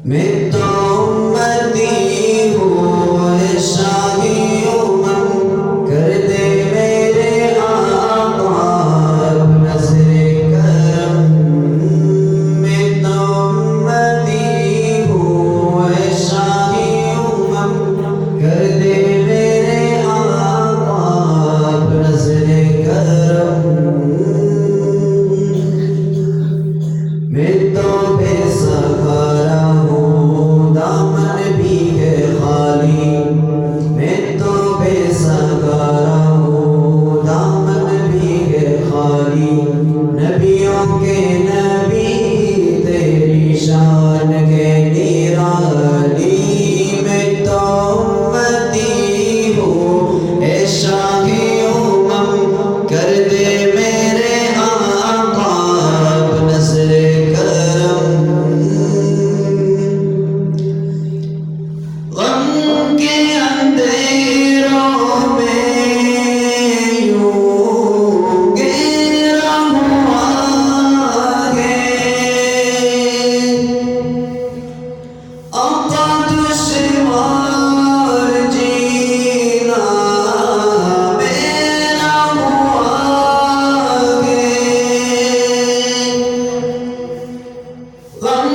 میں تو امتی ہوں اے شاہی امم، کر دے میرے آقا اب نظر کرم۔ میں تو امتی ہوں اے شاہی امم، کر دے میرے آقا اب نظر کرم۔ میں تو بے سہارا ہوں دامن بھی ہے خالی، میں تو بے سہارا ہوں دامن بھی ہے خالی، نبیوں کے نبی تیری شان کے نرالی۔ میں تو امتی ہوں اے شاہی امم، کر دے میرے آقا اب نظر کرم۔ غم کے اندھیروں میں یوں گھیرا ہوا ہے، آقا دشوار جینا میرا ہوا ہے۔ غم